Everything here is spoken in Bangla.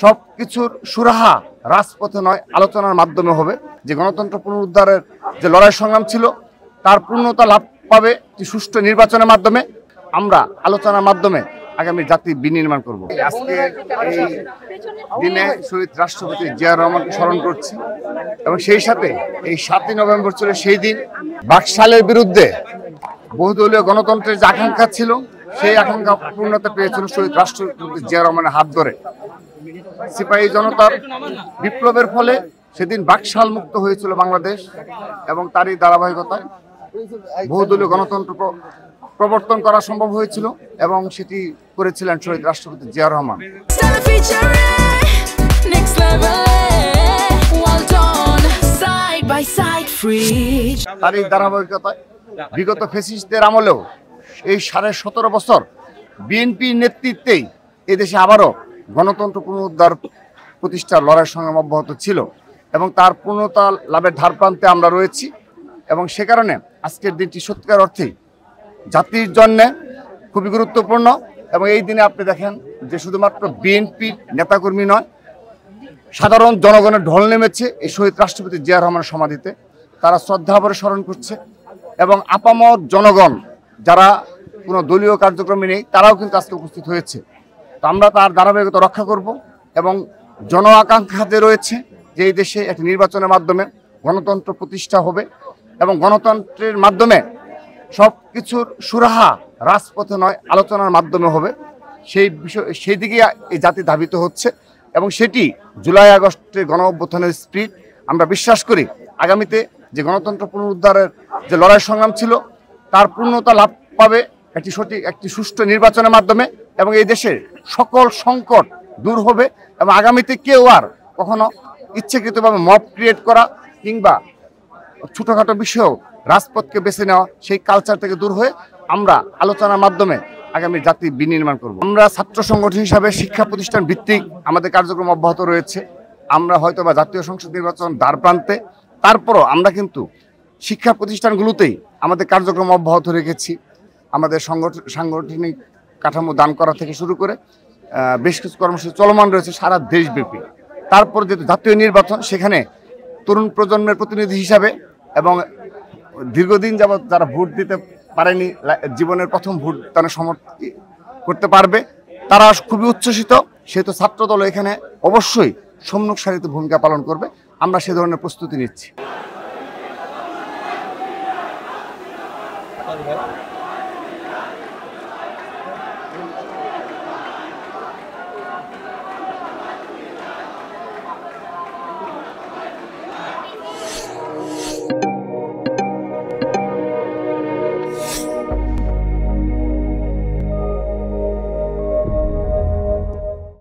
সবকিছুর সুরাহা রাজপথে নয়, আলোচনার মাধ্যমে হবে। যে গণতন্ত্র পুনরুদ্ধারের যে লড়াই সংগ্রাম ছিল তার পূর্ণতা লাভ পাবে সুষ্ঠু নির্বাচনের মাধ্যমে। আমরা আলোচনার মাধ্যমে আগামী জাতি বিনির্মাণ করব। আজকে এই দিনে শহীদ রাষ্ট্রপতি জিয়াউর রহমানকে স্মরণ করছি এবং সেই সাথে এই 7ই নভেম্বর ছিল সেই দিন বাকশালের বিরুদ্ধে বহুদলীয় গণতন্ত্রের যে আকাঙ্ক্ষা ছিল সেই আকাঙ্ক্ষা পূর্ণতা পেয়েছিল শহীদ রাষ্ট্রপতি জিয়াউর রহমানের হাত ধরে। সিপাহী জনতার বিপ্লবের ফলে সেদিন বাকশাল মুক্ত হয়েছিল বাংলাদেশ এবং তারই ধারাবাহিকতায় বহুদলীয় গণতন্ত্র প্রবর্তন করা সম্ভব হয়েছিল এবং সেটি করেছিলেন শহীদ রাষ্ট্রপতি জিয়াউর রহমান। তারই ধারাবাহিকতায় বিগত ফ্যাসিস্টদের আমলেও এই 17.5 বছর বিএনপি নেতৃত্বেই এদেশে আবারও গণতন্ত্র পুনরুদ্ধার প্রতিষ্ঠার লড়াই সংগ্রাম অব্যাহত ছিল এবং তার পূর্ণতা লাভের ধারপ্রান্তে আমরা রয়েছি। এবং সে কারণে আজকের দিনটি সত্যিকার অর্থেই জাতির জন্য খুবই গুরুত্বপূর্ণ। এবং এই দিনে আপনি দেখেন যে শুধুমাত্র বিএনপি নেতাকর্মী নয়, সাধারণ জনগণের ঢল নেমেছে এই শহীদ রাষ্ট্রপতি জিয়াউর রহমানের সমাধিতে। তারা শ্রদ্ধাভরে স্মরণ করছে এবং আপামর জনগণ যারা কোনো দলীয় কার্যক্রমে নেই তারাও কিন্তু আজকে উপস্থিত হয়েছে। তো আমরা তার ধারাবাহিকতা রক্ষা করব এবং জন আকাঙ্ক্ষা যে রয়েছে যে এই দেশে একটি নির্বাচনের মাধ্যমে গণতন্ত্র প্রতিষ্ঠা হবে এবং গণতন্ত্রের মাধ্যমে সব কিছুর সুরাহা রাজপথে নয়, আলোচনার মাধ্যমে হবে। সেই দিকে এই জাতি ধাবিত হচ্ছে এবং সেটি জুলাই আগস্টের গণ অভ্যুত্থানের স্পিরিট। আমরা বিশ্বাস করি আগামীতে যে গণতন্ত্র পুনরুদ্ধারের যে লড়াই সংগ্রাম ছিল তার পূর্ণতা লাভ পাবে একটি সুষ্ঠু নির্বাচনের মাধ্যমে এবং এই দেশের সকল সংকট দূর হবে এবং আগামীতে কেউ আর কখনো ইচ্ছাকৃতভাবে মব ক্রিয়েট করা কিংবা ছোটোখাটো বিষয়েও রাজপথকে বেছে নেওয়া সেই কালচার থেকে দূর হয়ে আমরা আলোচনার মাধ্যমে আগামী জাতি বিনির্মাণ করব। আমরা ছাত্র সংগঠন হিসাবে শিক্ষা প্রতিষ্ঠান ভিত্তিক আমাদের কার্যক্রম অব্যাহত রয়েছে। আমরা হয়তো বা জাতীয় সংসদ নির্বাচন দ্বার প্রান্তে, তারপরও আমরা কিন্তু শিক্ষা প্রতিষ্ঠানগুলোতেই আমাদের কার্যক্রম অব্যাহত রেখেছি। আমাদের সাংগঠনিক কাঠামো দান করা থেকে শুরু করে বেশ কিছু কর্মসূচি চলমান রয়েছে সারা দেশব্যাপী। তারপর যেহেতু জাতীয় নির্বাচন, সেখানে তরুণ প্রজন্মের প্রতিনিধি হিসাবে এবং দীর্ঘদিন যাবৎ যারা ভোট দিতে পারেনি, জীবনের প্রথম ভোট তারা সমর্থন করতে পারবে, তারা খুবই উচ্ছ্বসিত। সেহেতু ছাত্রদল এখানে অবশ্যই সম্মুখ সারিতে ভূমিকা পালন করবে। আমরা সে ধরনের প্রস্তুতি নিচ্ছি।